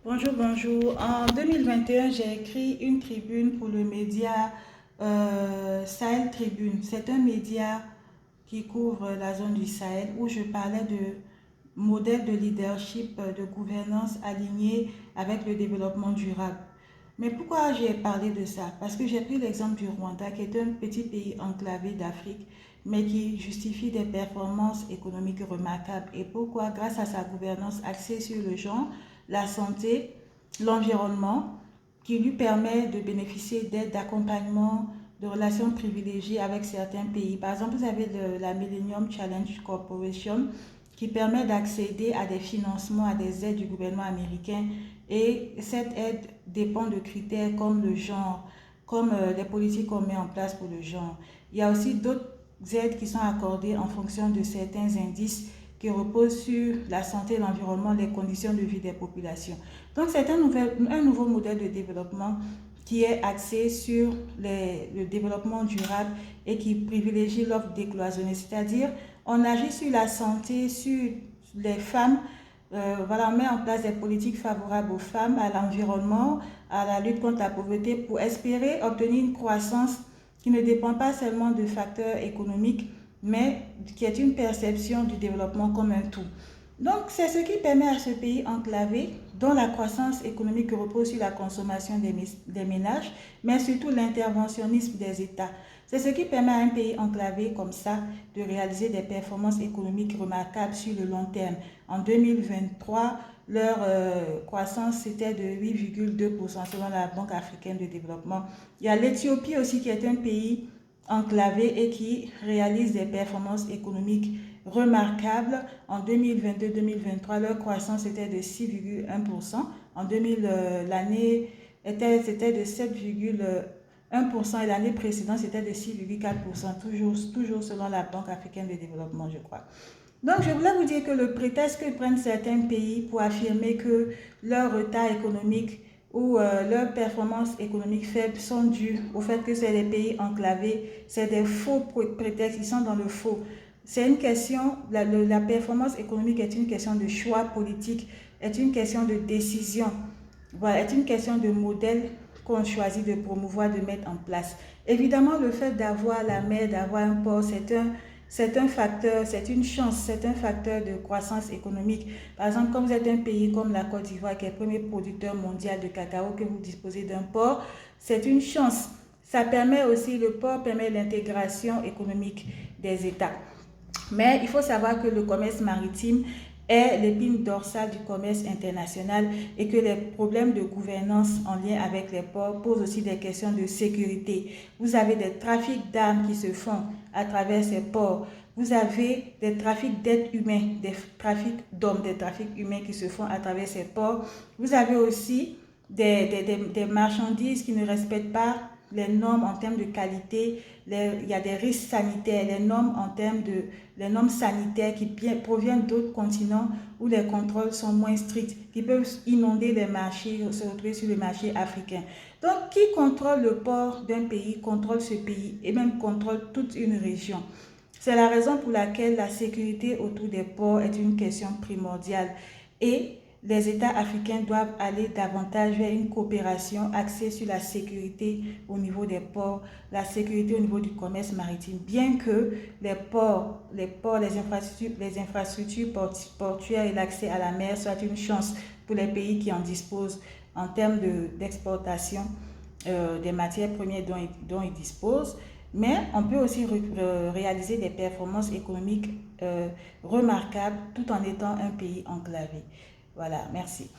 Bonjour, bonjour. En 2021, j'ai écrit une tribune pour le média Sahel Tribune. C'est un média qui couvre la zone du Sahel où je parlais de modèle de leadership, de gouvernance alignée avec le développement durable. Mais pourquoi j'ai parlé de ça? Parce que j'ai pris l'exemple du Rwanda, qui est un petit pays enclavé d'Afrique, mais qui justifie des performances économiques remarquables. Et pourquoi? Grâce à sa gouvernance axée sur le genre, la santé, l'environnement, qui lui permet de bénéficier d'aide, d'accompagnement, de relations privilégiées avec certains pays. Par exemple, vous avez la Millennium Challenge Corporation qui permet d'accéder à des financements, à des aides du gouvernement américain. Et cette aide dépend de critères comme le genre, comme les politiques qu'on met en place pour le genre. Il y a aussi d'autres aides qui sont accordées en fonction de certains indices qui reposent sur la santé, l'environnement, les conditions de vie des populations. Donc c'est un nouveau modèle de développement qui est axé sur le développement durable et qui privilégie l'offre décloisonnée, c'est-à-dire on agit sur la santé, sur les femmes, voilà, on met en place des politiques favorables aux femmes, à l'environnement, à la lutte contre la pauvreté pour espérer obtenir une croissance qui ne dépend pas seulement de facteurs économiques, mais qui est une perception du développement comme un tout. Donc, c'est ce qui permet à ce pays enclavé, dont la croissance économique repose sur la consommation des ménages, mais surtout l'interventionnisme des États. C'est ce qui permet à un pays enclavé comme ça de réaliser des performances économiques remarquables sur le long terme. En 2023, leur croissance c'était de 8,2% selon la Banque africaine de développement. Il y a l'Éthiopie aussi qui est un pays enclavé et qui réalise des performances économiques remarquables. En 2022-2023, leur croissance était de 6,1%. En 2000, l'année c'était de 7,1% et l'année précédente, c'était de 6,4%, toujours selon la Banque africaine de développement, je crois. Donc, je voulais vous dire que le prétexte que prennent certains pays pour affirmer que leur retard économique ou leurs performances économiques faibles sont dues au fait que c'est des pays enclavés, c'est des faux prétextes, ils sont dans le faux. C'est une question, la performance économique est une question de choix politique, est une question de décision, voilà, est une question de modèle qu'on choisit de promouvoir, de mettre en place. Évidemment, le fait d'avoir la mer, d'avoir un port, c'est un facteur, c'est une chance, c'est un facteur de croissance économique. Par exemple, comme vous êtes un pays comme la Côte d'Ivoire, qui est le premier producteur mondial de cacao, que vous disposez d'un port, c'est une chance. Ça permet aussi, le port permet l'intégration économique des États. Mais il faut savoir que le commerce maritime est l'épine dorsale du commerce international et que les problèmes de gouvernance en lien avec les ports posent aussi des questions de sécurité. Vous avez des trafics d'armes qui se font à travers ces ports. Vous avez des trafics d'êtres humains, des trafics d'hommes, des trafics humains qui se font à travers ces ports. Vous avez aussi des marchandises qui ne respectent pas les normes en termes de qualité, il y a des risques sanitaires, les normes sanitaires qui proviennent d'autres continents où les contrôles sont moins stricts, qui peuvent inonder les marchés, se retrouver sur le marché africain. Donc, qui contrôle le port d'un pays, contrôle ce pays et même contrôle toute une région. C'est la raison pour laquelle la sécurité autour des ports est une question primordiale et les États africains doivent aller davantage vers une coopération axée sur la sécurité au niveau des ports, la sécurité au niveau du commerce maritime, bien que les infrastructures portuaires et l'accès à la mer soient une chance pour les pays qui en disposent en termes d'exportation des matières premières dont ils disposent. Mais on peut aussi réaliser des performances économiques remarquables tout en étant un pays enclavé. Voilà, merci.